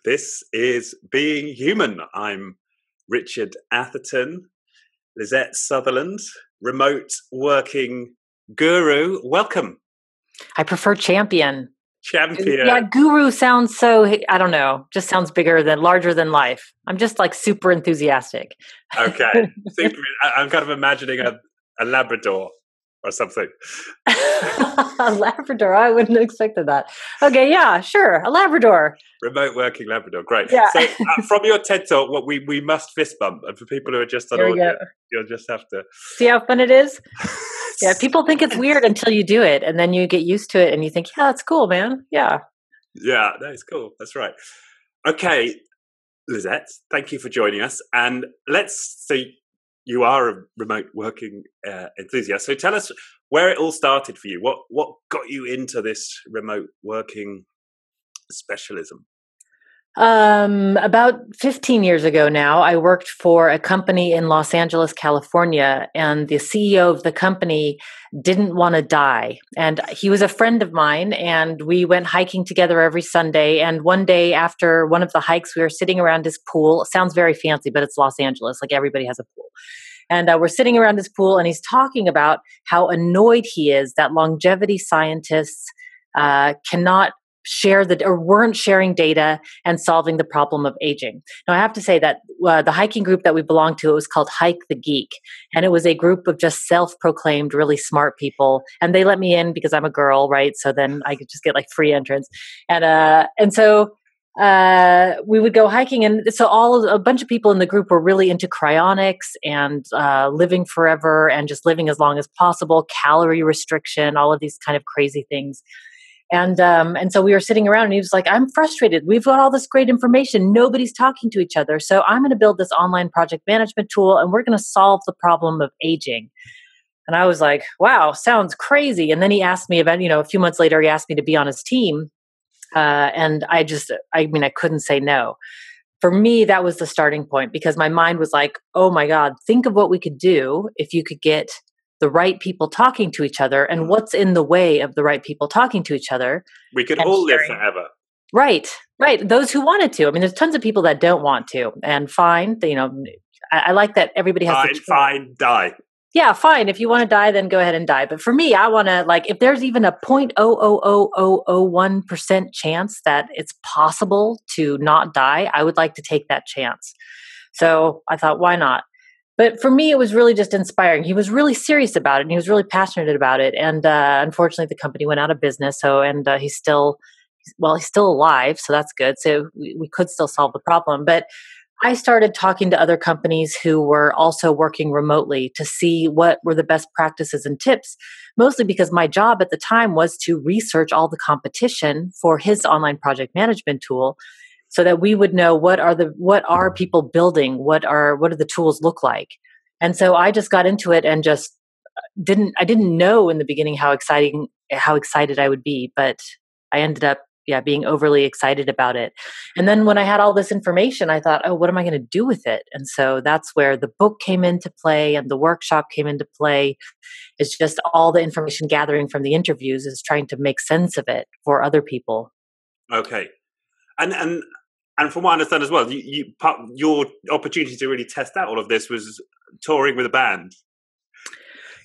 This is Being Human. I'm Richard Atherton, Lisette Sutherland, remote working guru. Welcome. I prefer champion. Champion. Yeah, guru sounds so, I don't know, just sounds larger than life. I'm just like super enthusiastic. Okay. I'm kind of imagining a Labrador or something. A Labrador. I wouldn't have expected that. Okay, yeah, sure. A Labrador. Remote working Labrador. Great. Yeah. So from your TED Talk, what we must fist bump. And for people who are just on audio, you'll just have to... See how fun it is? Yeah, people think it's weird until you do it. And then you get used to it and you think, yeah, that's cool, man. Yeah. Yeah, that's cool. That's right. Okay, Lisette, thank you for joining us. And let's say you are a remote working enthusiast. So tell us where it all started for you. What got you into this remote working specialism? About 15 years ago now, I worked for a company in Los Angeles, California, and the CEO of the company didn't want to die. And he was a friend of mine, and we went hiking together every Sunday. And one day after one of the hikes, we were sitting around his pool. It sounds very fancy, but it's Los Angeles. Like everybody has a pool. And we're sitting around his pool, and he's talking about how annoyed he is that longevity scientists cannot weren't sharing data and solving the problem of aging. Now, I have to say that the hiking group that we belonged to, it was called Hike the Geek. And it was a group of just self-proclaimed, really smart people. And they let me in because I'm a girl, right? So then I could just get like free entrance. And so we would go hiking. And so a bunch of people in the group were really into cryonics and living forever and just living as long as possible, calorie restriction, all of these kind of crazy things. And so we were sitting around and he was like, I'm frustrated. We've got all this great information. Nobody's talking to each other. So I'm going to build this online project management tool and we're going to solve the problem of aging. And I was like, wow, sounds crazy. And then he asked me about, a few months later, he asked me to be on his team. And I couldn't say no. For me, that was the starting point because my mind was like, oh my God, think of what we could do if you could get the right people talking to each other and what's in the way of the right people talking to each other. We could all live forever. Right. Those who wanted to. I mean, there's tons of people that don't want to, and fine. I like that everybody has the choice. Fine, die. Yeah, fine. If you want to die, then go ahead and die. But for me, I want to, if there's even a 0.00001% chance that it's possible to not die, I would like to take that chance. So I thought, why not? But for me, it was really just inspiring. He was really serious about it and he was really passionate about it. And unfortunately, the company went out of business. He's still alive. So that's good. So we could still solve the problem. But I started talking to other companies who were also working remotely to see what were the best practices and tips, mostly because my job at the time was to research all the competition for his online project management tool, so that we would know what are people building, what do the tools look like. And so I just got into it and just didn't know in the beginning how excited I would be, but I ended up being overly excited about it. And then when I had all this information, I thought, oh, what am I going to do with it? And so that's where the book came into play and the workshop came into play. It's just all the information gathering from the interviews is trying to make sense of it for other people. Okay. And from what I understand as well, your opportunity to really test out all of this was touring with a band.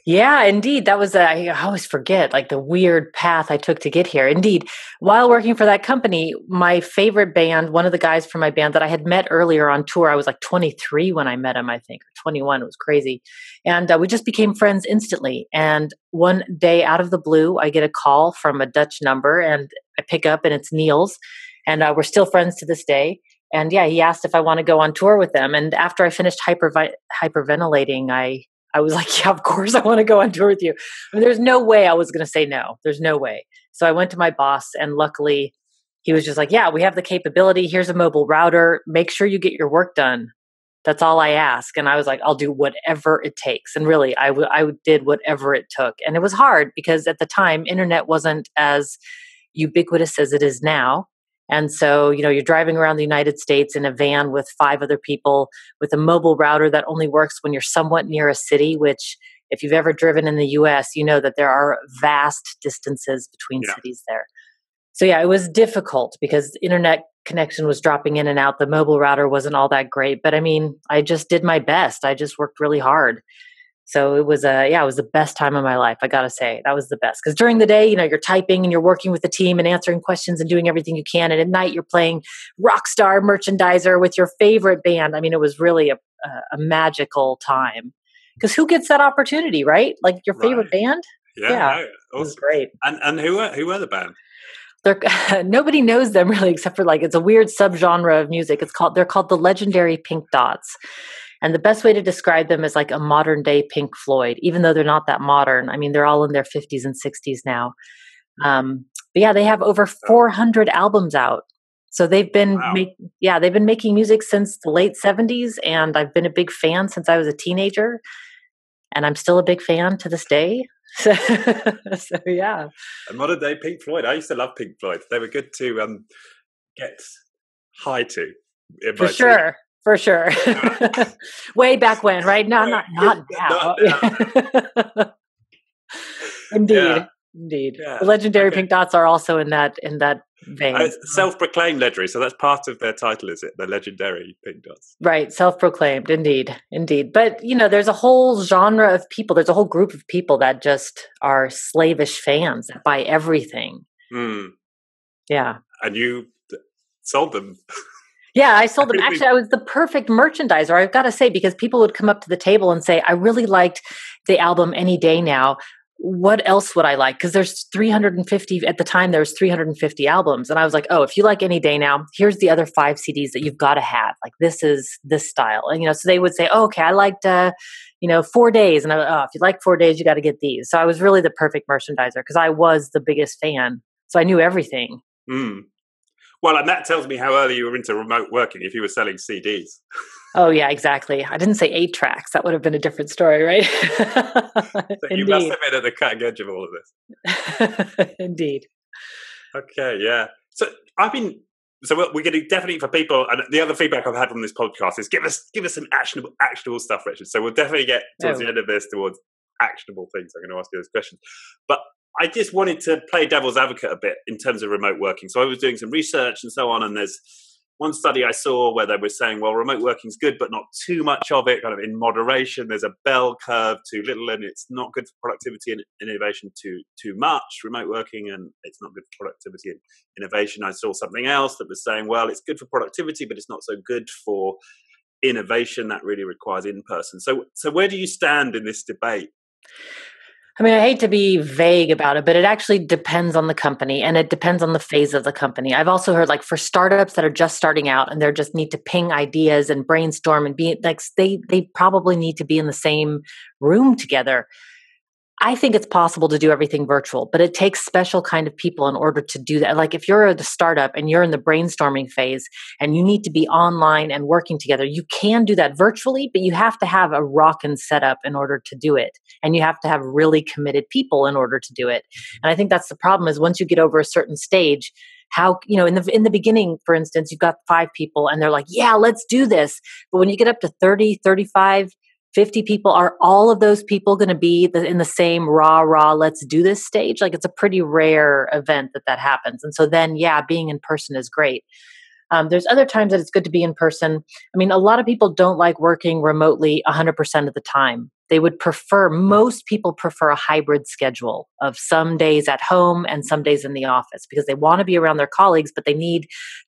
Yeah, indeed. That was, I always forget, the weird path I took to get here. Indeed, while working for that company, my favorite band, one of the guys from my band that I had met earlier on tour, I was 23 when I met him, I think, or 21. It was crazy. And we just became friends instantly. And one day out of the blue, I get a call from a Dutch number and I pick up and it's Niels. And we're still friends to this day. And he asked if I want to go on tour with them. And after I finished hyperventilating, I was like, yeah, of course I want to go on tour with you. I mean, there's no way I was going to say no. There's no way. So I went to my boss and luckily he was just like, yeah, we have the capability. Here's a mobile router. Make sure you get your work done. That's all I ask. And I was like, I'll do whatever it takes. And really, I did whatever it took. And it was hard because at the time, internet wasn't as ubiquitous as it is now. And so, you're driving around the United States in a van with 5 other people with a mobile router that only works when you're somewhat near a city, which if you've ever driven in the US, you know that there are vast distances between cities there. So it was difficult because internet connection was dropping in and out. The mobile router wasn't all that great, but I mean, I just did my best. I just worked really hard. So it was it was the best time of my life. I got to say, that was the best. Because during the day, you're typing and you're working with the team and answering questions and doing everything you can. And at night, you're playing Rockstar Merchandiser with your favorite band. I mean, it was really a magical time. Because who gets that opportunity, right? Like your favorite band? Yeah, no, awesome. It was great. And who were the band? Nobody knows them really, except for it's a weird subgenre of music. They're called the Legendary Pink Dots. And the best way to describe them is like a modern day Pink Floyd, even though they're not that modern. I mean, they're all in their 50s and 60s now. But yeah, they have over 400 albums out. So they've been, they've been making music since the late 70s. And I've been a big fan since I was a teenager. And I'm still a big fan to this day. So yeah. A modern day Pink Floyd. I used to love Pink Floyd. They were good to get high to. For sure. Way back when, right? No, not now. Indeed. Yeah. The Legendary Pink Dots are also in that vein. Self-proclaimed legendary, so that's part of their title, is it? The Legendary Pink Dots. Right, self-proclaimed, indeed. But, there's a whole genre of people, there's a whole group of people that just are slavish fans that buy everything. Mm. Yeah. And you sold them. Yeah, I sold them. Actually, I was the perfect merchandiser, I've got to say, because people would come up to the table and say, I really liked the album Any Day Now. What else would I like? Because there's 350, at the time there was 350 albums. And I was like, oh, if you like Any Day Now, here's the other 5 CDs that you've got to have. Like, this is this style. And, so they would say, oh, okay, I liked, 4 Days. And if you like 4 Days, you got to get these. So I was really the perfect merchandiser because I was the biggest fan. So I knew everything. Mm. Well, and that tells me how early you were into remote working if you were selling CDs. Oh, yeah, exactly. I didn't say 8 tracks. That would have been a different story, right? So you must have been at the cutting edge of all of this. Indeed. Okay, yeah. So we're going to definitely, for people, and the other feedback I've had from this podcast is give us some actionable stuff, Richard. So we'll definitely get towards the end of this towards actionable things. I'm going to ask you those questions. But I just wanted to play devil's advocate a bit in terms of remote working. So I was doing some research and so on, and there's one study I saw where they were saying, well, remote working is good, but not too much of it, kind of in moderation. There's a bell curve, too little, and it's not good for productivity and innovation too much, remote working, and it's not good for productivity and innovation. I saw something else that was saying, well, it's good for productivity, but it's not so good for innovation. That really requires in-person. So where do you stand in this debate? I mean, I hate to be vague about it, but it actually depends on the company and it depends on the phase of the company. I've also heard for startups that are just starting out and they just need to ping ideas and brainstorm and be they probably need to be in the same room together. I think it's possible to do everything virtual, but it takes special kind of people in order to do that. Like if you're at a startup and you're in the brainstorming phase and you need to be online and working together, you can do that virtually, but you have to have a rockin' setup in order to do it. And you have to have really committed people in order to do it. And I think that's the problem is once you get over a certain stage, how, in the beginning, for instance, you've got 5 people and they're like, yeah, let's do this. But when you get up to 30, 35, 50 people, are all of those people going to be in the same let's do this stage? It's a pretty rare event that happens. And so then, being in person is great. There's other times that it's good to be in person. I mean, a lot of people don't like working remotely 100% of the time. Most people prefer a hybrid schedule of some days at home and some days in the office because they want to be around their colleagues, but they need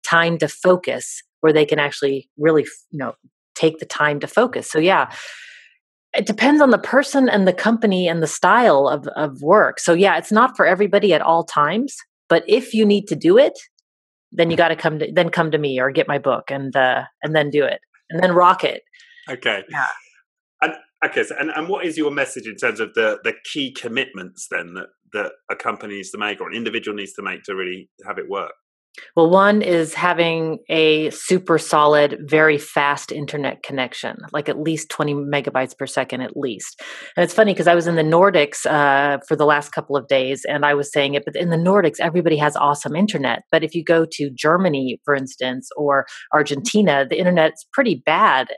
time to focus where they can actually really, take the time to focus. So it depends on the person and the company and the style of work. So it's not for everybody at all times, but if you need to do it, then you got to come to me or get my book and then do it and then rock it. Okay. Yeah. And what is your message in terms of the key commitments then that a company needs to make or an individual needs to make to really have it work? Well, one is having a super solid, very fast internet connection, like at least 20 megabytes per second at least. And it's funny because I was in the Nordics for the last couple of days and I was saying it, but in the Nordics, everybody has awesome internet. But if you go to Germany, for instance, or Argentina, the internet's pretty bad.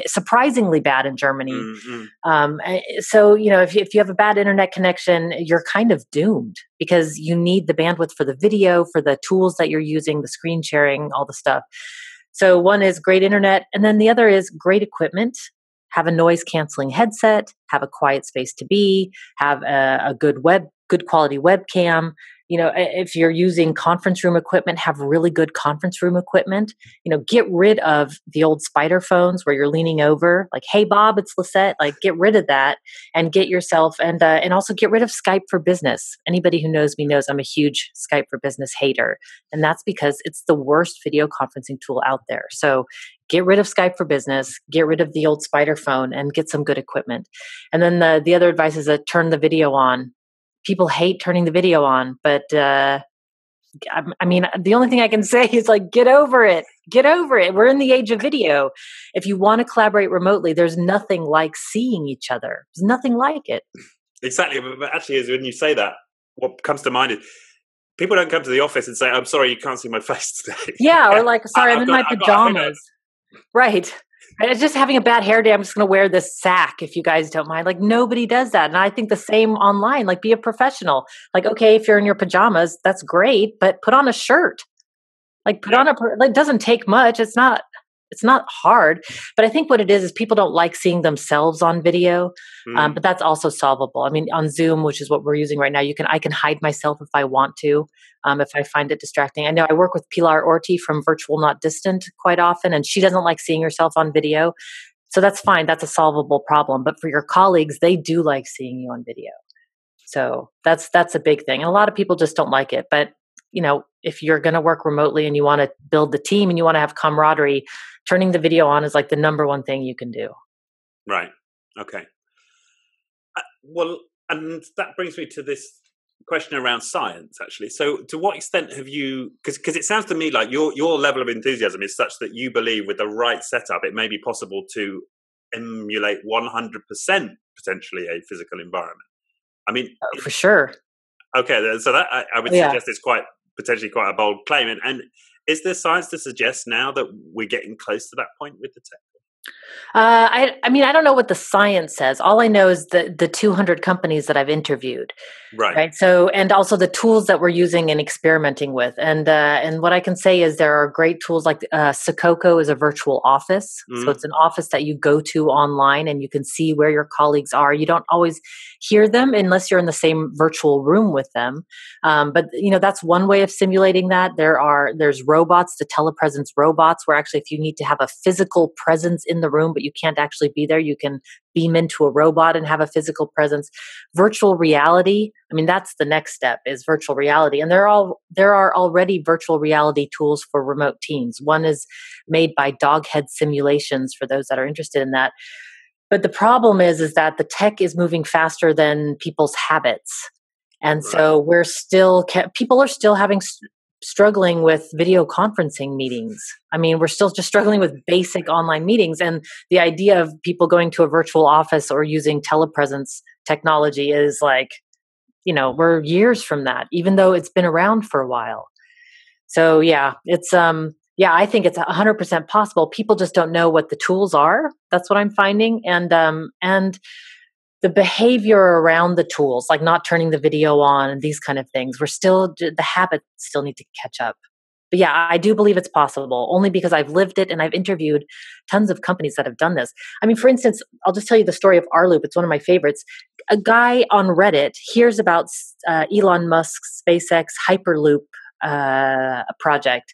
surprisingly bad in Germany. Mm-hmm. So, if you have a bad internet connection, you're kind of doomed because you need the bandwidth for the video, for the tools that you're using, the screen sharing, all the stuff. So one is great internet, and then the other is great equipment. Have a noise canceling headset, have a quiet space to be, have a good quality webcam. If you're using conference room equipment, have really good conference room equipment. Get rid of the old spider phones where you're leaning over, like, "Hey Bob, it's Lisette." Like, get rid of that and get yourself, and also get rid of Skype for Business. Anybody who knows me knows I'm a huge Skype for Business hater, and that's because it's the worst video conferencing tool out there. So get rid of Skype for Business, get rid of the old spider phone, and get some good equipment. And then the other advice is to turn the video on. People hate turning the video on, but the only thing I can say is, like, get over it. Get over it. We're in the age of video. If you want to collaborate remotely, there's nothing like seeing each other. There's nothing like it. Exactly. But actually, when you say that, what comes to mind is people don't come to the office and say, "I'm sorry, you can't see my face today." Yeah, or like, "Sorry, I'm in my pajamas." Right. It's just having a bad hair day. I'm just going to wear this sack if you guys don't mind. Like, nobody does that. And I think the same online, like, be a professional. Like, okay, if you're in your pajamas, that's great, but put on a shirt. Like, it doesn't take much. It's not hard. But I think what it is people don't like seeing themselves on video. But that's also solvable. I mean, on Zoom, which is what we're using right now, I can hide myself if I want to, if I find it distracting. I know I work with Pilar Orti from Virtual Not Distant quite often, and she doesn't like seeing herself on video. So that's fine. That's a solvable problem. But for your colleagues, they do like seeing you on video. So that's a big thing. And a lot of people just don't like it. But if you're going to work remotely and you want to build the team and you want to have camaraderie, turning the video on is like the number one thing you can do. Right. Okay. Well, and that brings me to this question around science, actually. So to what extent have you, because it sounds to me like your level of enthusiasm is such that you believe with the right setup, it may be possible to emulate 100% potentially a physical environment. I mean, for sure. Okay. So that I would suggest is potentially quite a bold claim. And is there science to suggest now that we're getting close to that point with the tech? I don't know what the science says. All I know is the 200 companies that I've interviewed. Right. So, and also the tools that we're using and experimenting with. And what I can say is there are great tools like Sakoko is a virtual office. So it's an office that you go to online and you can see where your colleagues are. You don't always hear them unless you're in the same virtual room with them. But that's one way of simulating that. There's robots, the telepresence robots, where actually if you need to have a physical presence in the room, but you can't actually be there, you can beam into a robot and have a physical presence. Virtual reality, that's the next step, is virtual reality. And there are already virtual reality tools for remote teams. One is made by Doghead Simulations, for those that are interested in that. But the problem is that the tech is moving faster than people's habits. And so people are still struggling with video conferencing meetings. We're still just struggling with basic online meetings. And the idea of people going to a virtual office or using telepresence technology is like, we're years from that, even though it's been around for a while. So I think it's 100% possible. People just don't know what the tools are. That's what I'm finding. And the behavior around the tools, like not turning the video on and these kind of things, the habits still need to catch up. But yeah, I do believe it's possible, only because I've lived it and I've interviewed tons of companies that have done this. For instance, I'll just tell you the story of R-Loop. It's one of my favorites. A guy on Reddit hears about Elon Musk's SpaceX Hyperloop project,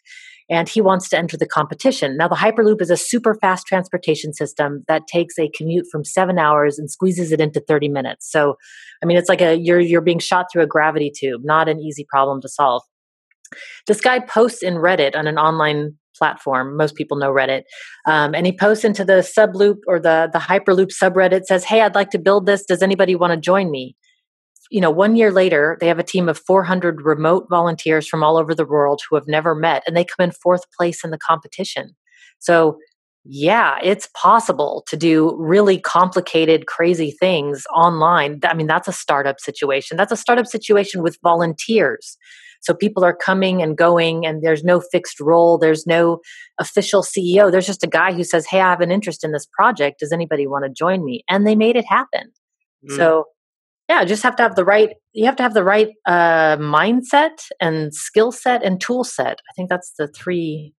and he wants to enter the competition. Now, the Hyperloop is a super fast transportation system that takes a commute from 7 hours and squeezes it into 30 minutes. So, it's like you're being shot through a gravity tube, not an easy problem to solve. This guy posts in Reddit on an online platform. Most people know Reddit. And he posts into the subloop or the Hyperloop subreddit, says, "Hey, I'd like to build this. Does anybody want to join me?" 1 year later, they have a team of 400 remote volunteers from all over the world who have never met, and they come in 4th place in the competition. So yeah, it's possible to do really complicated, crazy things online. That's a startup situation. That's a startup situation with volunteers. So people are coming and going, and there's no fixed role. There's no official CEO. There's just a guy who says, hey, I have an interest in this project. Does anybody want to join me? And they made it happen. So yeah, just have to have the right, you have to have the right mindset and skill set and tool set. I think that's the three,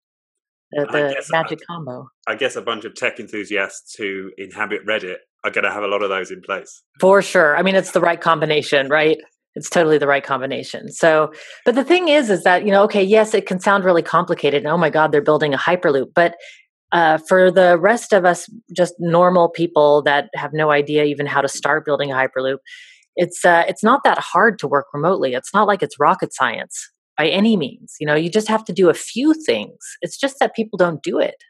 the magic combo. I guess a bunch of tech enthusiasts who inhabit Reddit are going to have a lot of those in place. For sure. I mean, it's the right combination, right? It's totally the right combination. So, but the thing is that, okay, yes, it can sound really complicated. And oh my God, they're building a Hyperloop. But for the rest of us, just normal people that have no idea even how to start building a Hyperloop, it's not that hard to work remotely. It's not like it's rocket science by any means. You just have to do a few things. It's just that people don't do it.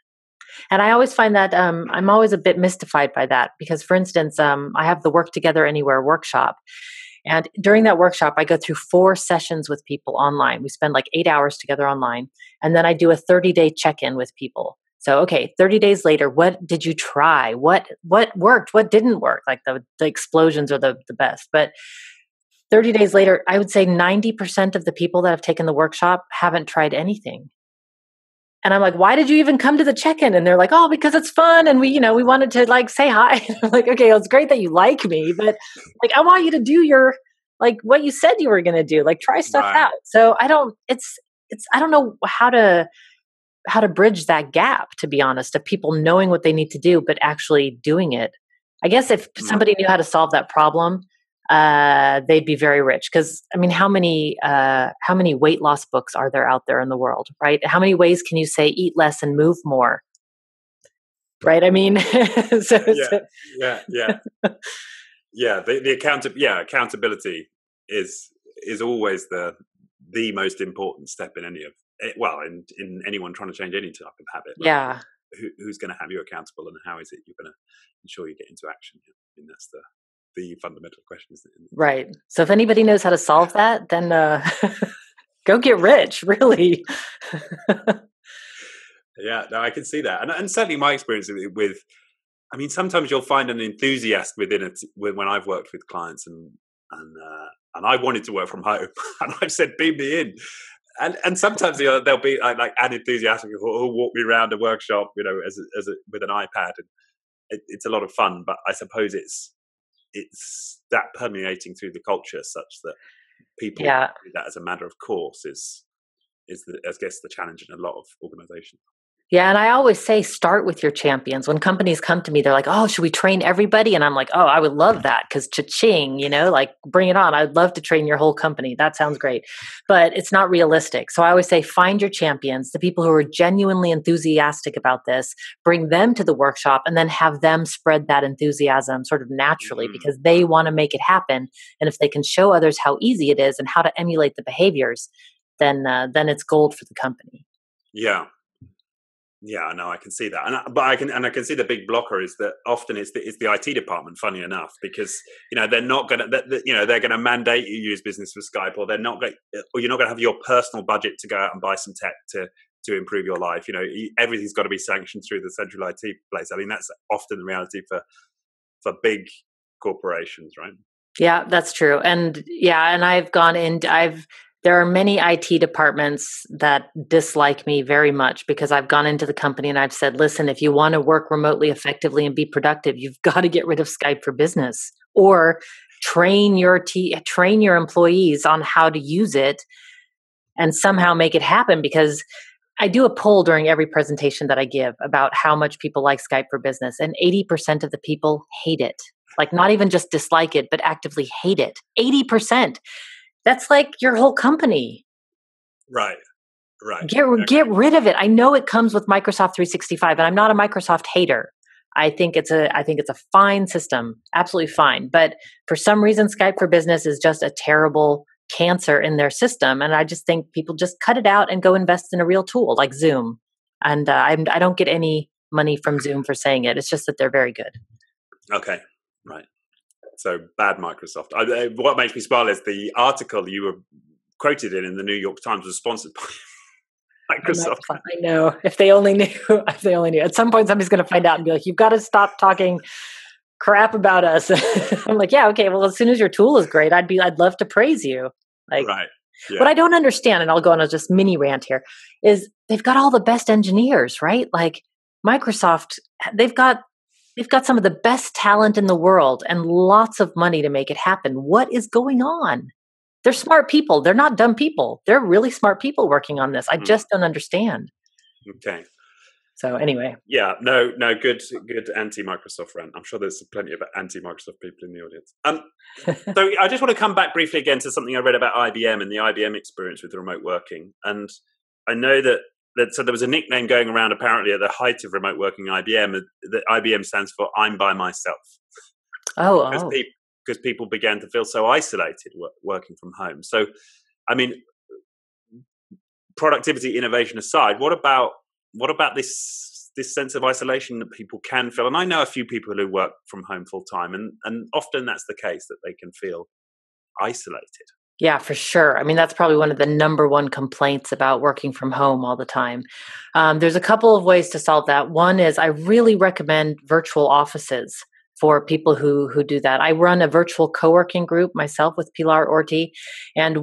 And I always find that I'm always a bit mystified by that because, for instance, I have the Work Together Anywhere workshop. And during that workshop, I go through 4 sessions with people online. We spend like 8 hours together online. And then I do a 30-day check-in with people. So, okay, 30 days later, what did you try? What worked? What didn't work? Like the explosions are the best. But 30 days later, I would say 90% of the people that have taken the workshop haven't tried anything. And I'm like, why did you even come to the check-in? And they're like, oh, because it's fun. And we wanted to like say hi. I'm like, okay, well, it's great that you like me, but like, I want you to do what you said you were going to do, like try stuff out. So I don't know how to bridge that gap, to be honest, of people knowing what they need to do, but actually doing it. I guess if somebody knew how to solve that problem, they'd be very rich. Because I mean, how many weight loss books are there out there in the world, right? How many ways can you say eat less and move more, right? I mean, accountability is always the most important step in any of in anyone trying to change any type of habit. Right? Yeah, who's going to have you accountable, and how is it you're going to ensure you get into action? I mean, that's the fundamental question, isn't it? Right. So if anybody knows how to solve that, then go get rich, really. Yeah, no, I can see that. And certainly my experience with, I mean, sometimes you'll find an enthusiast within it when I've worked with clients and I wanted to work from home and I've said, beam me in. And sometimes there'll be like an enthusiast who'll walk me around a workshop, with an iPad, and it's a lot of fun. But I suppose it's that permeating through the culture such that people do that as a matter of course is I guess the challenge in a lot of organizations. Yeah. And I always say, start with your champions. When companies come to me, they're like, oh, should we train everybody? And I'm like, oh, I would love that. Cause cha-ching, like bring it on. I'd love to train your whole company. That sounds great, but it's not realistic. So I always say, find your champions, the people who are genuinely enthusiastic about this, bring them to the workshop and then have them spread that enthusiasm sort of naturally because they want to make it happen. And if they can show others how easy it is and how to emulate the behaviors, then it's gold for the company. Yeah. Yeah, no, I can see that, but I can see the big blocker is that often it's the IT department. Funny enough, because they're not going to, they're going to mandate you use business for Skype, or you're not going to have your personal budget to go out and buy some tech to improve your life. Everything's got to be sanctioned through the central IT place. I mean, that's often the reality for big corporations, right? Yeah, that's true, and there are many IT departments that dislike me very much because I've gone into the company and I've said, listen, if you want to work remotely effectively and be productive, you've got to get rid of Skype for Business or train your employees on how to use it and somehow make it happen. Because I do a poll during every presentation that I give about how much people like Skype for Business, and 80% of the people hate it. Like not even just dislike it, but actively hate it. 80%. That's like your whole company. Right. Get rid of it. I know it comes with Microsoft 365, and I'm not a Microsoft hater. I think it's a fine system, absolutely fine. But for some reason, Skype for Business is just a terrible cancer in their system, and I just think people just cut it out and go invest in a real tool like Zoom. And I don't get any money from Zoom for saying it. It's just that they're very good. Okay, right. So bad Microsoft. What makes me smile is the article you were quoted in the New York Times was sponsored by Microsoft. I know. If they only knew. At some point, somebody's going to find out and be like, "You've got to stop talking crap about us." I'm like, "Yeah, okay. Well, as soon as your tool is great, I'd love to praise you." Like, right. What I don't understand, and I'll go on a just mini rant here, is they've got all the best engineers, right? Like Microsoft, they've got some of the best talent in the world and lots of money to make it happen. What is going on? They're smart people. They're not dumb people. They're really smart people working on this. I just don't understand. Okay. So anyway. Yeah, no, good anti-Microsoft rant. I'm sure there's plenty of anti-Microsoft people in the audience. So I just want to come back briefly again to something I read about IBM and the IBM experience with remote working. And I know that so there was a nickname going around apparently at the height of remote working IBM, that IBM stands for I'm by myself. Because people began to feel so isolated working from home. So, I mean, productivity, innovation aside, what about this sense of isolation that people can feel? And I know a few people who work from home full time, and often that's the case, that they can feel isolated. Yeah, for sure. I mean, that's probably one of the number one complaints about working from home all the time. There's a couple of ways to solve that. One is I really recommend virtual offices for people who do that. I run a virtual co-working group myself with Pilar Orti, and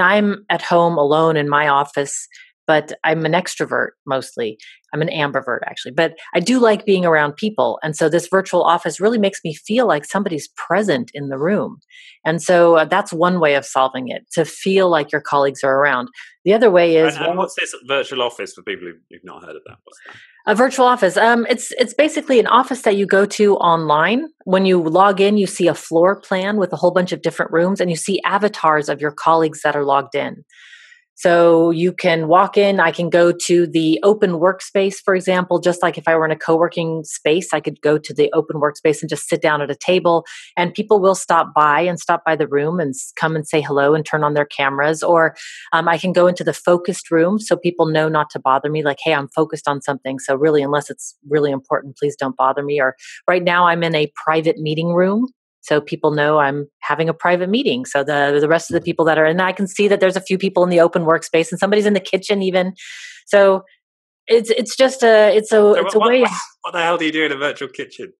I'm at home alone in my office, but I'm an extrovert mostly. I'm an ambivert actually, but I do like being around people. And so this virtual office really makes me feel like somebody's present in the room. And so that's one way of solving it, to feel like your colleagues are around. The other way is... And what's this virtual office for people who've not heard of that? What's that? A virtual office. It's basically an office that you go to online. When you log in, you see a floor plan with a whole bunch of different rooms, and you see avatars of your colleagues that are logged in. So you can walk in. I can go to the open workspace, for example, just like if I were in a co-working space, I could go to the open workspace and just sit down at a table, and people will stop by the room and come and say hello and turn on their cameras. Or I can go into the focused room so people know not to bother me, like, hey, I'm focused on something. So really, unless it's really important, please don't bother me. Or right now I'm in a private meeting room, so people know I'm having a private meeting. So the rest of the people that are in, I can see that there's a few people in the open workspace, and somebody's in the kitchen even. So it's a way. What the hell do you do in a virtual kitchen?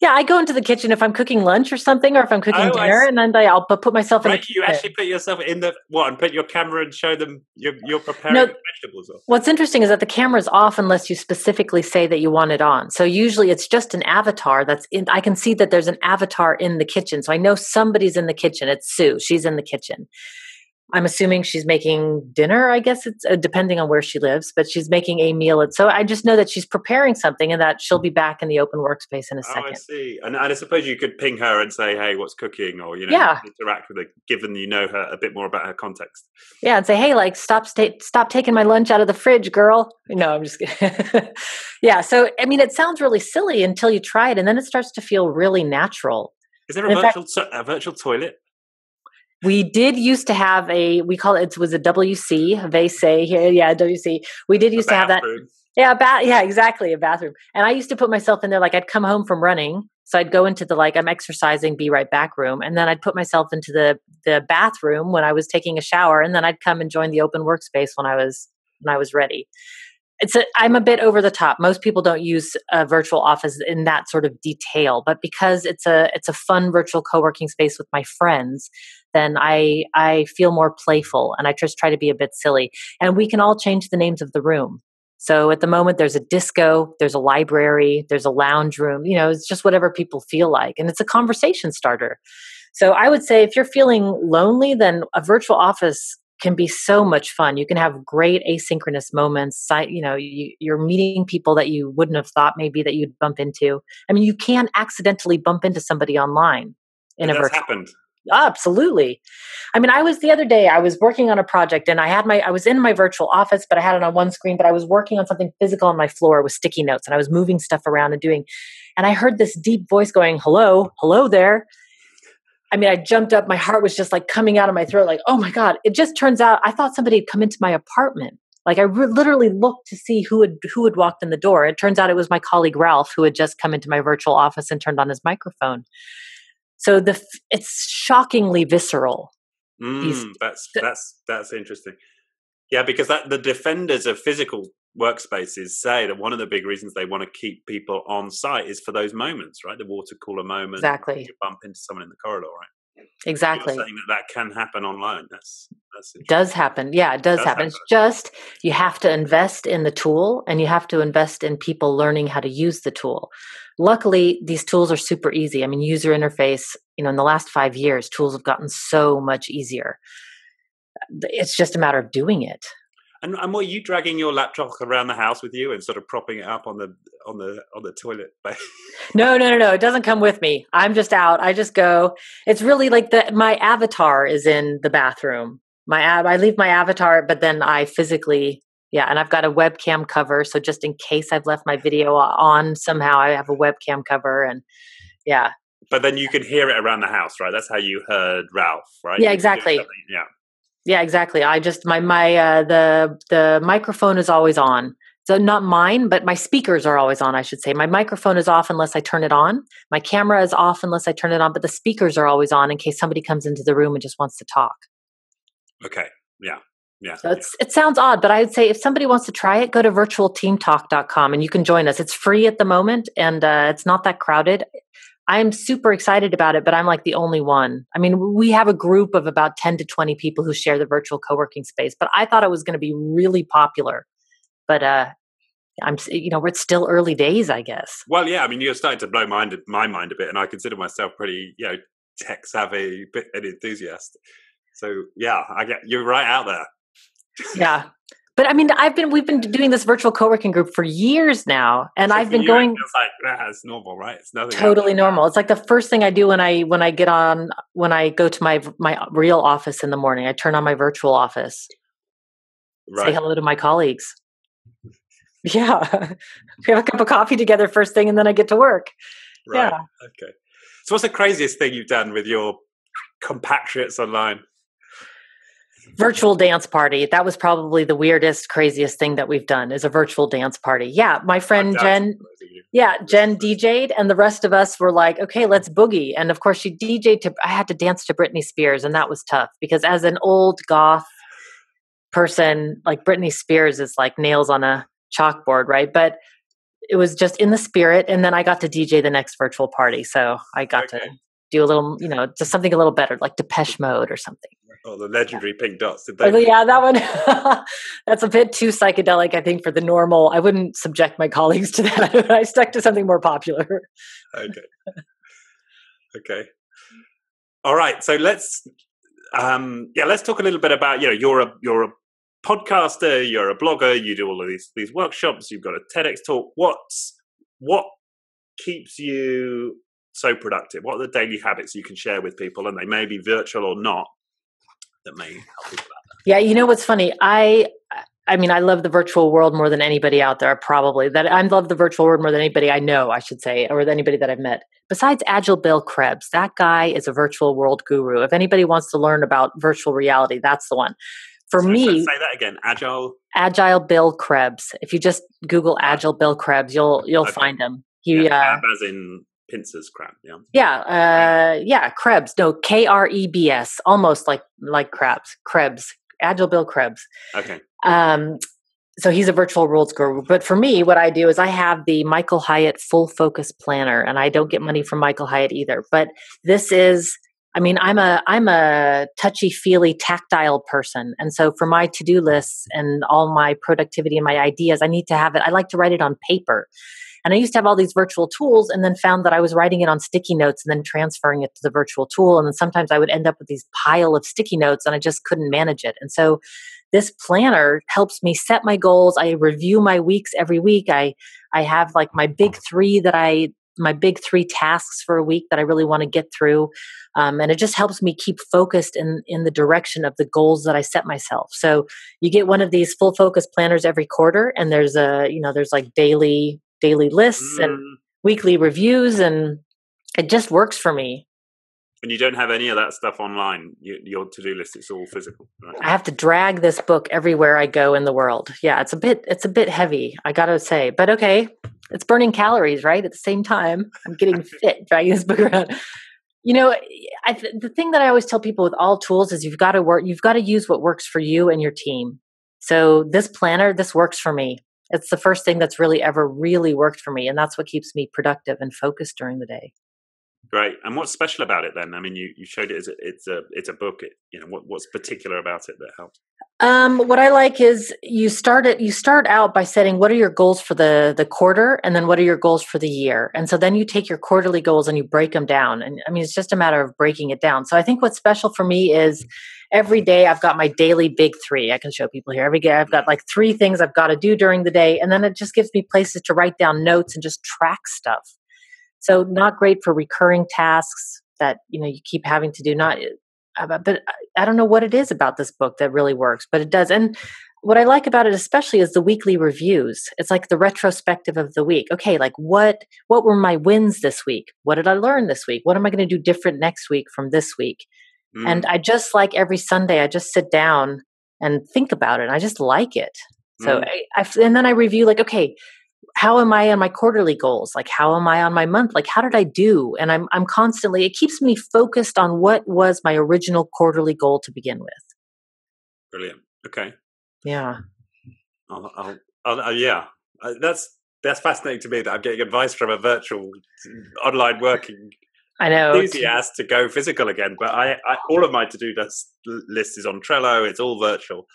Yeah, I go into the kitchen if I'm cooking lunch or something, or if I'm cooking dinner, and then I'll put myself in the kitchen. You actually put yourself in and put your camera and show them you're preparing vegetables. What's interesting is that the camera's off unless you specifically say that you want it on. So usually it's just an avatar that's in. I can see that there's an avatar in the kitchen, so I know somebody's in the kitchen. It's Sue. She's in the kitchen. I'm assuming she's making dinner. I guess it's depending on where she lives, but she's making a meal. And so I just know that she's preparing something, and that she'll be back in the open workspace in a second. I see. And I suppose you could ping her and say, "Hey, what's cooking?" Or interact with her, given you know her a bit more about her context. Yeah, and say, "Hey, like stop taking my lunch out of the fridge, girl." No, I'm just kidding. Yeah. So I mean, it sounds really silly until you try it, and then it starts to feel really natural. Is there a virtual toilet? We did used to have we call it was a WC, they say here. Yeah, WC. We did used to have that. Yeah, yeah, exactly. A bathroom. And I used to put myself in there, like I'd come home from running. So I'd go into the, I'm exercising, be right back room. And then I'd put myself into the bathroom when I was taking a shower. And then I'd come and join the open workspace when I was ready. I'm a bit over the top. Most people don't use a virtual office in that sort of detail, but because it's a fun virtual co-working space with my friends, then I feel more playful, and I just try to be a bit silly. And we can all change the names of the room. So at the moment, there's a disco, there's a library, there's a lounge room. It's just whatever people feel like, and it's a conversation starter. So I would say if you're feeling lonely, then a virtual office can be so much fun. You can have great asynchronous moments. You're meeting people that you wouldn't have thought maybe that you'd bump into. I mean, you can accidentally bump into somebody online in a virtual. That's happened. Absolutely. I mean, the other day I was working on a project, and I was in my virtual office, but I had it on one screen, but I was working on something physical on my floor with sticky notes, and I was moving stuff around and I heard this deep voice going, "Hello, hello there." I mean, I jumped up. My heart was just like coming out of my throat. Like, oh my God. It just turns out I thought somebody had come into my apartment. Like I literally looked to see who had walked in the door. It turns out it was my colleague Ralph, who had just come into my virtual office and turned on his microphone. So it's shockingly visceral. That's interesting. Yeah, because the defenders of physical workspaces say that one of the big reasons they want to keep people on site is for those moments, right? The water cooler moment. Exactly. You bump into someone in the corridor, right? You're Exactly. saying that can happen online. That's interesting. Does happen. Yeah, it does happen. It's just you have to invest in the tool and you have to invest in people learning how to use the tool. Luckily, these tools are super easy. I mean, user interface, in the last 5 years, tools have gotten so much easier. It's just a matter of doing it. And were you dragging your laptop around the house with you and sort of propping it up on the toilet? No. It doesn't come with me. I'm just out. I just go. It's really like my avatar is in the bathroom. I leave my avatar, but then I physically, and I've got a webcam cover. So just in case I've left my video on somehow, I have a webcam cover and yeah. But then you can hear it around the house, right? That's how you heard Ralph, right? Yeah, exactly. Yeah. Yeah, exactly. I just the microphone is always on. So not mine, but my speakers are always on, I should say. My microphone is off unless I turn it on. My camera is off unless I turn it on, but the speakers are always on in case somebody comes into the room and just wants to talk. Okay. Yeah. Yeah. So it sounds odd, but I would say if somebody wants to try it, go to virtualteamtalk.com and you can join us. It's free at the moment and it's not that crowded. I'm super excited about it, but I'm like the only one. I mean, we have a group of about 10 to 20 people who share the virtual co-working space, but I thought it was going to be really popular. But it's still early days, I guess. Well, yeah, I mean, you're starting to blow my mind a bit, and I consider myself pretty, tech savvy, bit an enthusiast. So yeah, you're right out there. Yeah. But I mean, we've been doing this virtual co-working group for years now, and I've been going. It's like it's normal, right? It's nothing. Totally normal. It's like the first thing I do when I go to my real office in the morning. I turn on my virtual office, say hello to my colleagues. Yeah, we have a cup of coffee together first thing, and then I get to work. Right. Yeah. Okay. So, what's the craziest thing you've done with your compatriots online? Virtual dance party. That was probably the weirdest, craziest thing that we've done is a virtual dance party. Yeah. My friend Jen. Yeah. Jen DJ'd and the rest of us were like, okay, let's boogie. And of course she DJ'd I had to dance to Britney Spears and that was tough because as an old goth person, like Britney Spears is like nails on a chalkboard, right? But it was just in the spirit. And then I got to DJ the next virtual party. So I got to do a little, just something a little better, like Depeche Mode or something. Oh, the legendary Pink Dots. Yeah, that one. That's a bit too psychedelic, I think, for the normal. I wouldn't subject my colleagues to that. I stuck to something more popular. Okay. All right. So let's talk a little bit about, you're a podcaster, you're a blogger, you do all of these workshops, you've got a TEDx talk. What keeps you so productive? What are the daily habits you can share with people, and they may be virtual or not, that may help people out there? Yeah, what's funny? I mean, I love the virtual world more than anybody out there, probably. I love the virtual world more than anybody I know, I should say, or anybody that I've met. Besides Agile Bill Krebs, that guy is a virtual world guru. If anybody wants to learn about virtual reality, that's the one. For me, say that again. Agile Bill Krebs. If you just Google Agile Bill Krebs, you'll find him. Crab as in pincers crab. Yeah. Krebs. No, Krebs. Almost like crabs. Krebs. Agile Bill Krebs. Okay. So he's a virtual worlds guru. But for me, what I do is I have the Michael Hyatt Full Focus Planner, and I don't get money from Michael Hyatt either. But this is. I mean, I'm a touchy-feely, tactile person. And so for my to-do lists and all my productivity and my ideas, I need to have it. I like to write it on paper. And I used to have all these virtual tools and then found that I was writing it on sticky notes and then transferring it to the virtual tool. And then sometimes I would end up with these pile of sticky notes and I just couldn't manage it. And so this planner helps me set my goals. I review my weeks every week. I have like my big three tasks for a week that I really want to get through. And it just helps me keep focused in the direction of the goals that I set myself. So you get one of these full focus planners every quarter, and there's like daily lists and weekly reviews, and it just works for me. And you don't have any of that stuff online. Your to-do list is all physical. Right? I have to drag this book everywhere I go in the world. Yeah, it's a bit heavy, I gotta say. But okay, it's burning calories, right? At the same time, I'm getting fit dragging this book around. The thing that I always tell people with all tools is you've got to use what works for you and your team. So this planner, this works for me. It's the first thing that's really ever really worked for me, and that's what keeps me productive and focused during the day. Great. And what's special about it then? I mean, you showed it as it's a book. What's particular about it that helps? What I like is you start out by setting what are your goals for the quarter, and then what are your goals for the year. And so then you take your quarterly goals and you break them down. And I mean, it's just a matter of breaking it down. So I think what's special for me is every day I've got my daily big three. I can show people here. Every day I've got like 3 things I've got to do during the day. And then it just gives me places to write down notes and just track stuff. So not great for recurring tasks that, you keep having to do, but I don't know what it is about this book that really works, but it does. And what I like about it especially is the weekly reviews. It's like the retrospective of the week. Okay, like what were my wins this week? What did I learn this week? What am I going to do different next week from this week? And I just like every Sunday, I just sit down and think about it. And I just like it. So and then I review like, okay, how am I on my quarterly goals? Like, how am I on my month? Like, how did I do? And I'm constantly, it keeps me focused on what was my original quarterly goal to begin with. Brilliant. Okay. Yeah. Yeah. That's fascinating to me that I'm getting advice from a virtual online working I know enthusiast to go physical again. But I all of my to-do list is on Trello. It's all virtual.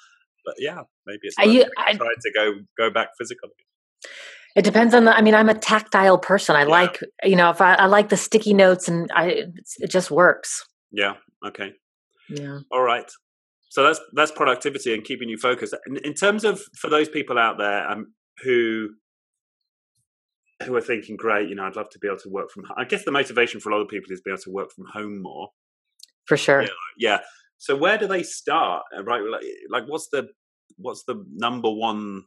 But yeah, maybe it's trying to go back physical again. It depends on I'm a tactile person. I like, if I like the sticky notes and it just works. Yeah. Okay. Yeah. All right. So that's productivity and keeping you focused. In terms of, for those people out there who are thinking, great, I'd love to be able to work from home. I guess the motivation for a lot of people is to be able to work from home more. For sure. Yeah. So where do they start? Right. Like what's the number one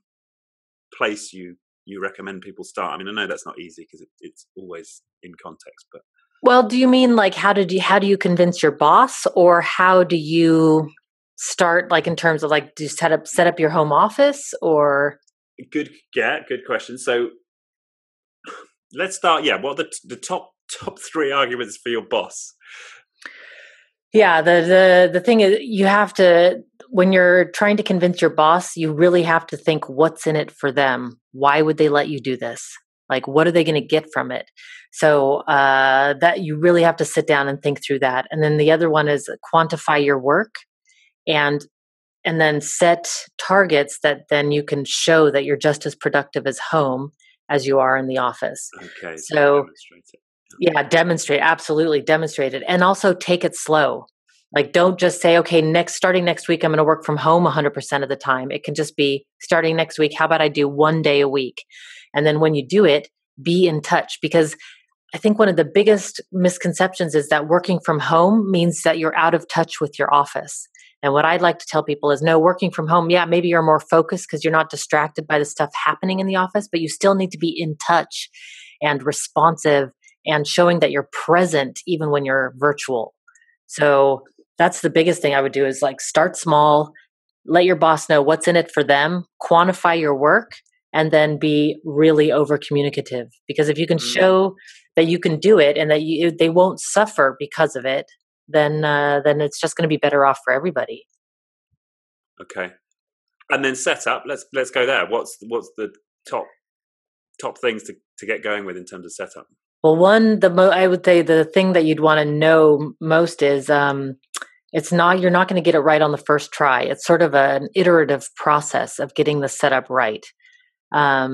place you recommend people start? I mean, I know that's not easy because it's always in context, but. Well, do you mean like how do you convince your boss, or how do you start, like in terms of like, do you set up your home office, or? Good question. So let's start. Yeah. What are the top 3 arguments for your boss? Yeah. The thing is, you have to, when you're trying to convince your boss, you really have to think what's in it for them. Why would they let you do this? Like, what are they going to get from it? So that you really have to sit down and think through that. And then the other one is quantify your work, and then set targets that then you can show that you're just as productive as home as you are in the office. Okay. So demonstrate it. Yeah, absolutely demonstrate it. And also take it slow. Like, don't just say, okay, starting next week, I'm going to work from home 100% of the time. It can just be starting next week. How about I do 1 day a week? And then when you do it, be in touch, because I think one of the biggest misconceptions is that working from home means that you're out of touch with your office. And what I'd like to tell people is, no, working from home, yeah, maybe you're more focused because you're not distracted by the stuff happening in the office, but you still need to be in touch and responsive and showing that you're present even when you're virtual. So that's the biggest thing I would do, is like start small, let your boss know what's in it for them, quantify your work, and then be really over communicative. Because if you can show that you can do it and that they won't suffer because of it, then it's just going to be better off for everybody. Okay. And then setup. Let's go there. What's the top things to get going with in terms of setup? Well, I would say the thing that you'd want to know most is you're not going to get it right on the first try. It's sort of an iterative process of getting the setup right. I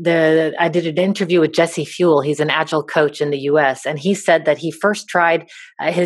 did an interview with Jesse Fuel. He's an agile coach in the US. And he said that he first tried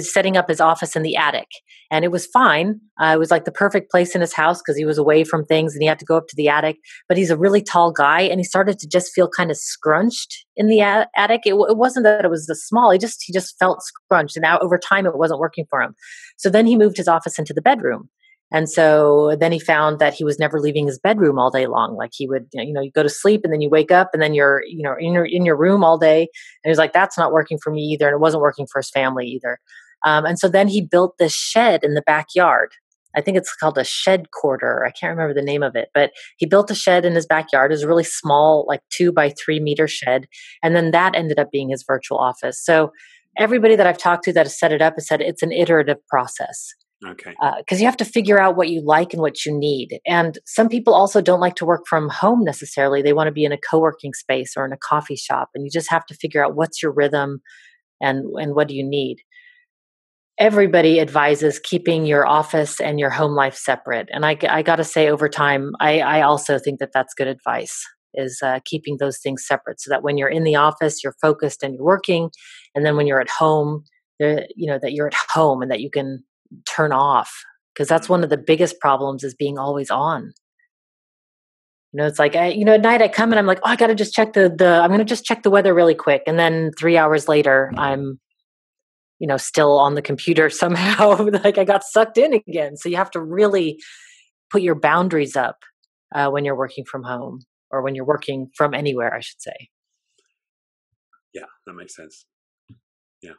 setting up his office in the attic, and it was fine. It was like the perfect place in his house because he was away from things and he had to go up to the attic, but he's a really tall guy and he started to just feel kind of scrunched in the attic. It wasn't that it was the small, he just felt scrunched, and now over time it wasn't working for him. So then he moved his office into the bedroom. And so then he found that he was never leaving his bedroom all day long. Like he would, you go to sleep and then you wake up and then you're, in your room all day. And he was like, that's not working for me either. And it wasn't working for his family either. And so then he built this shed in the backyard. I think it's called a shed quarter. I can't remember the name of it, but he built a shed in his backyard. It was a really small, like 2 by 3 meter shed. And then that ended up being his virtual office. So everybody that I've talked to that has set it up has said it's an iterative process. Okay. Because you have to figure out what you like and what you need. And some people also don't like to work from home necessarily. They want to be in a co-working space or in a coffee shop. And you just have to figure out what's your rhythm and what do you need? Everybody advises keeping your office and your home life separate. And I got to say, over time, I also think that that's good advice, is keeping those things separate, so that when you're in the office, you're focused and you're working. And then when you're at home, that you're at home and that you can turn off. Because that's one of the biggest problems, is being always on. It's like, at night I come and I'm like, oh, I got to just check I'm going to just check the weather really quick. And then 3 hours later, I'm still on the computer somehow, like I got sucked in again. So you have to really put your boundaries up when you're working from home, or when you're working from anywhere, I should say. Yeah, that makes sense. Yeah.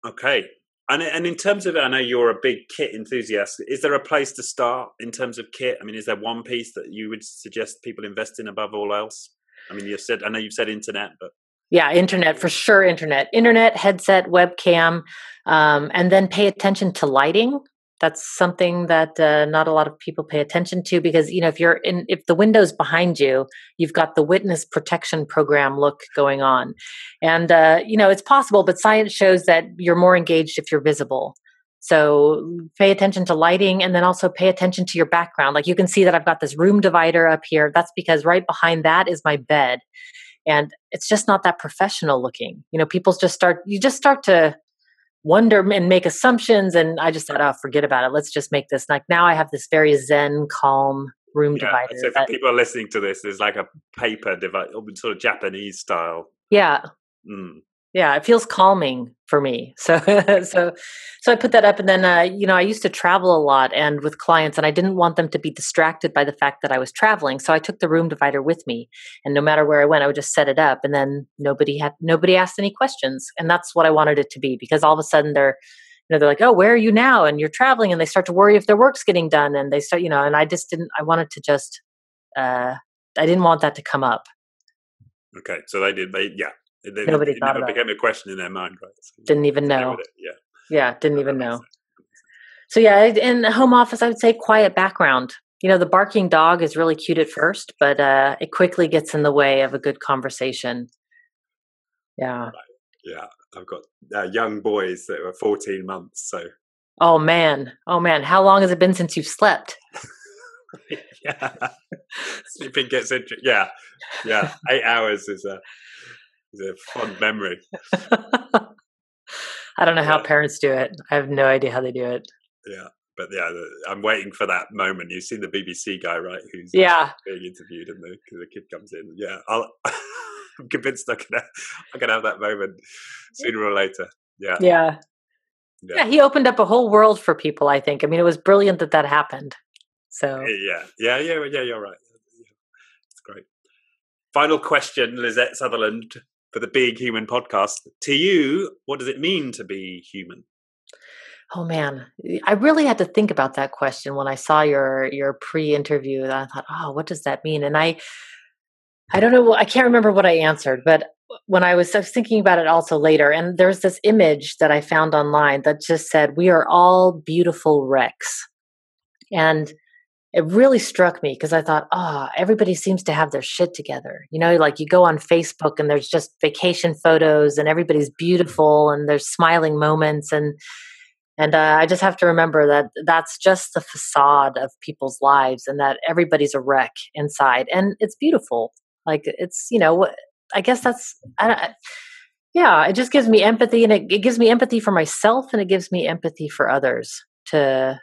Okay. And in terms of, I know you're a big kit enthusiast. Is there a place to start in terms of kit? I mean, is there one piece that you would suggest people invest in above all else? I mean, I know you've said internet, but. Yeah, internet, for sure. Internet, headset, webcam, and then pay attention to lighting. That's something that not a lot of people pay attention to, because if the window's behind you, you've got the witness protection program look going on, and it's possible, but science shows that you're more engaged if you're visible. So pay attention to lighting, and then also pay attention to your background. Like, you can see that I've got this room divider up here. That's because right behind that is my bed. And it's just not that professional looking. People just start to wonder and make assumptions. And I just thought, oh, forget about it. Let's just make this. Like, now I have this very zen, calm room divider. So for people listening to this, there's like a paper divider, sort of Japanese style. Yeah. Yeah, it feels calming for me. So I put that up, and then I used to travel a lot and with clients, and I didn't want them to be distracted by the fact that I was traveling. So I took the room divider with me, and no matter where I went, I would just set it up, and then nobody asked any questions. And that's what I wanted it to be, because all of a sudden they're like, oh, where are you now? And you're traveling, and they start to worry if their work's getting done, and they start, and I wanted to just I didn't want that to come up. Okay, so they did. Nobody thought about it. It became a question in their mind, right? So didn't even know. Yeah, didn't even know. So yeah, in the home office, I would say quiet background. The barking dog is really cute at first, but it quickly gets in the way of a good conversation. Yeah. Right. Yeah, I've got young boys that are 14 months. So. Oh man! How long has it been since you've slept? Yeah, sleeping gets interesting. Yeah. 8 hours is a fond memory. I don't know how parents do it. I have no idea how they do it. Yeah, but I'm waiting for that moment. You've seen the BBC guy, right? Who's being interviewed, and the kid comes in. Yeah, I'm convinced I'm gonna have that moment sooner or later. Yeah. Yeah, he opened up a whole world for people, I think. I mean, it was brilliant that happened. So yeah, you're right. It's great. Final question, Lisette Sutherland, for the Being Human podcast. To you, what does it mean to be human? Oh man, I really had to think about that question when I saw your pre-interview. And I thought, oh, what does that mean? And I don't know. I can't remember what I answered, but when I was thinking about it also later, and there's this image that I found online that just said, "We are all beautiful wrecks," and it really struck me, because I thought, everybody seems to have their shit together. Like, you go on Facebook and there's just vacation photos and everybody's beautiful and there's smiling moments. And I just have to remember that that's just the facade of people's lives, and that everybody's a wreck inside. And it's beautiful. Like, it's, I guess that's, it just gives me empathy, and it gives me empathy for myself, and it gives me empathy for others to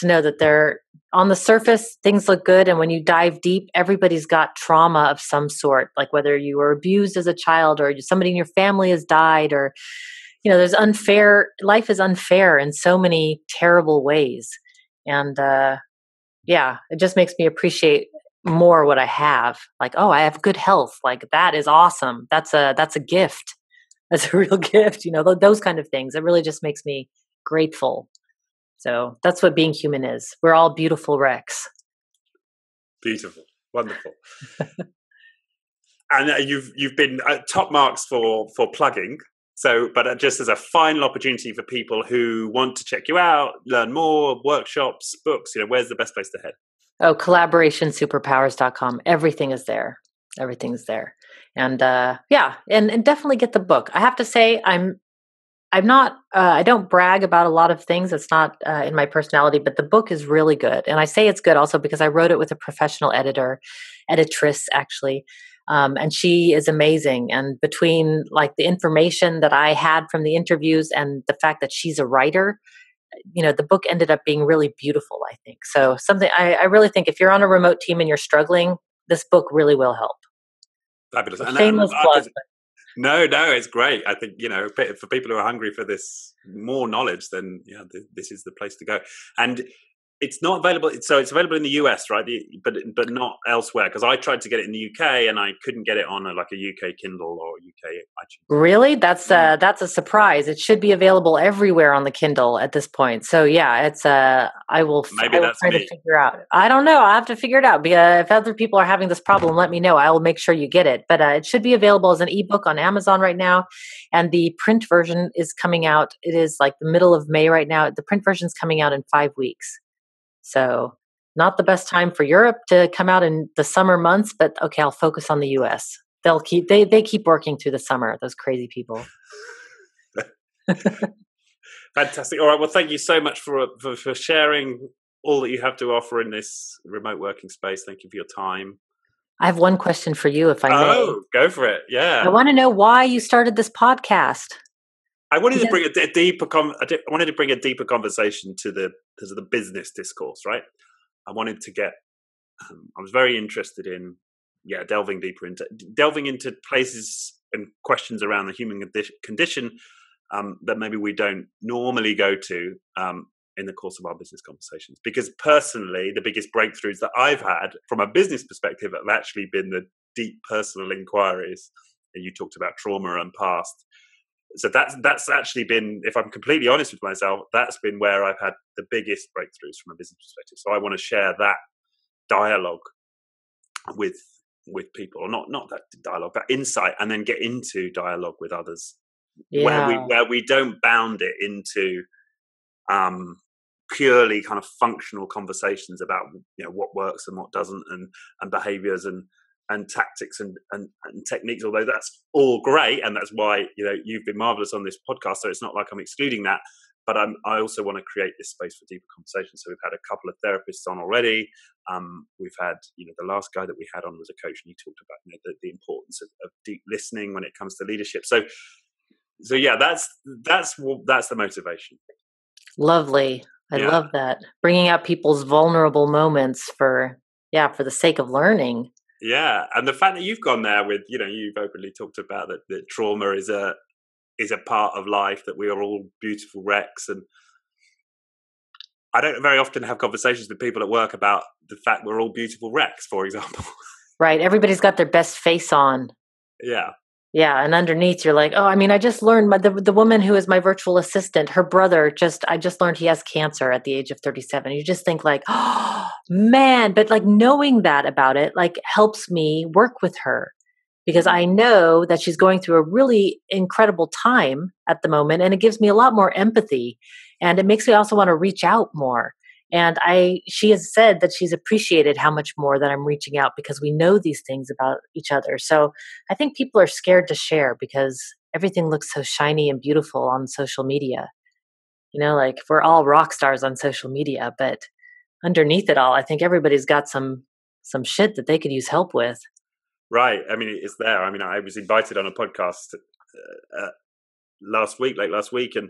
know that they're on the surface, things look good. And when you dive deep, everybody's got trauma of some sort, like whether you were abused as a child, or somebody in your family has died, or, life is unfair in so many terrible ways. And, it just makes me appreciate more what I have. Like, oh, I have good health. Like, that is awesome. That's a gift. That's a real gift. Those kind of things. It really just makes me grateful. So that's what being human is. We're all beautiful wrecks. Beautiful. Wonderful. And you've been top marks for plugging. So, but just as a final opportunity for people who want to check you out, learn more, workshops, books, where's the best place to head? Oh, collaborationsuperpowers.com. Everything is there. Everything's there. And and definitely get the book. I have to say, I'm not, I don't brag about a lot of things. It's not in my personality, but the book is really good. And I say it's good also because I wrote it with a professional editress actually. And she is amazing. And between like the information that I had from the interviews and the fact that she's a writer, the book ended up being really beautiful, I think. So something I really think if you're on a remote team and you're struggling, this book really will help. Fabulous. Shameless plug. No, it's great. I think, for people who are hungry for this more knowledge, then this is the place to go. And it's not available. So it's available in the US, right? But not elsewhere. Because I tried to get it in the UK and I couldn't get it on a UK Kindle or UK iTunes. Really? That's a surprise. It should be available everywhere on the Kindle at this point. So yeah, it's I will try to figure out. I don't know. I'll have to figure it out. If other people are having this problem, let me know. I will make sure you get it. But it should be available as an ebook on Amazon right now, and the print version is coming out. It is like the middle of May right now. The print version is coming out in 5 weeks. So not the best time for Europe to come out in the summer months, but okay, I'll focus on the US. They keep working through the summer, those crazy people. Fantastic. All right. Well, thank you so much for sharing all that you have to offer in this remote working space. Thank you for your time. I have one question for you, if I may. Oh, go for it. Yeah. I want to know why you started this podcast. I wanted to bring a deeper conversation to the business discourse, right? I wanted to get. I was very interested in, delving into places and questions around the human condition that maybe we don't normally go to in the course of our business conversations. Because personally, the biggest breakthroughs that I've had from a business perspective have actually been the deep personal inquiries. And you talked about trauma and past. So that's actually been, if I'm completely honest with myself, that's been where I've had the biggest breakthroughs from a business perspective. So I want to share that dialogue with people, or not that dialogue, that insight, and then get into dialogue with others, where we don't bound it into purely kind of functional conversations about what works and what doesn't, and behaviors and tactics and techniques, although that's all great. And that's why, you've been marvelous on this podcast. So it's not like I'm excluding that, but I also want to create this space for deeper conversations. So we've had a couple of therapists on already. We've had, the last guy that we had on was a coach, and he talked about, the importance of deep listening when it comes to leadership. So yeah, that's the motivation. Lovely. I love that. Bringing out people's vulnerable moments for the sake of learning. Yeah, and the fact that you've gone there with, you've openly talked about that trauma is a part of life, that we are all beautiful wrecks. And I don't very often have conversations with people at work about the fact we're all beautiful wrecks, for example. Right. Everybody's got their best face on. Yeah. Yeah. And underneath, you're like, I just learned the woman who is my virtual assistant, her brother I just learned he has cancer at the age of 37. You just think like, oh man, but like knowing that about it, like helps me work with her, because I know that she's going through a really incredible time at the moment. And it gives me a lot more empathy, and it makes me also want to reach out more. And she has said that she's appreciated how much more that I'm reaching out, because we know these things about each other. So I think people are scared to share because everything looks so shiny and beautiful on social media. Like we're all rock stars on social media, but underneath it all, I think everybody's got some shit that they could use help with. Right. I mean, it's there. I mean, I was invited on a podcast late last week, and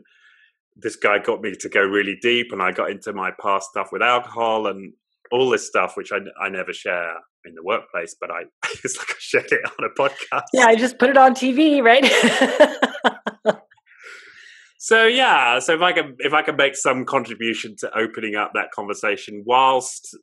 this guy got me to go really deep, and I got into my past stuff with alcohol and all this stuff, which I never share in the workplace, but it's like I shared it on a podcast. Yeah, I just put it on TV, right? So yeah, so if I can make some contribution to opening up that conversation whilst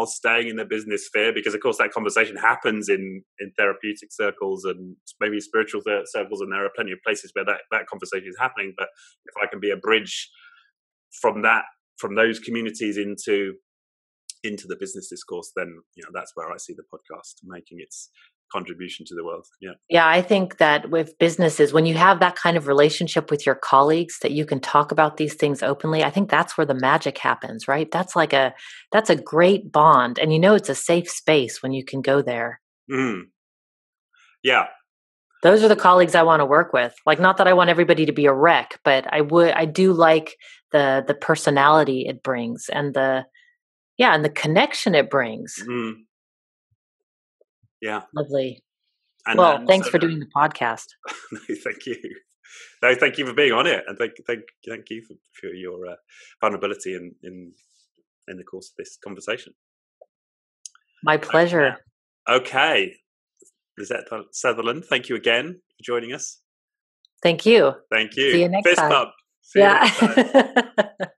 staying in the business sphere, because of course that conversation happens in therapeutic circles and maybe spiritual circles, and there are plenty of places where that conversation is happening. But if I can be a bridge from those communities into the business discourse, then that's where I see the podcast making its contribution to the world. Yeah, I think that with businesses, when you have that kind of relationship with your colleagues, that you can talk about these things openly, I think that's where the magic happens, right? That's a great bond, and it's a safe space when you can go there. Yeah. Those are the colleagues I want to work with. Like, not that I want everybody to be a wreck, but I do like the personality it brings and the connection it brings. Mm. Yeah. Lovely. Well, And thanks so for doing the podcast. no, thank you. No, thank you for being on it, and thank you for your vulnerability in the course of this conversation. My pleasure. Okay. Lisette Sutherland, thank you again for joining us. Thank you. Thank you. See you next Fist time. bump. See you next time.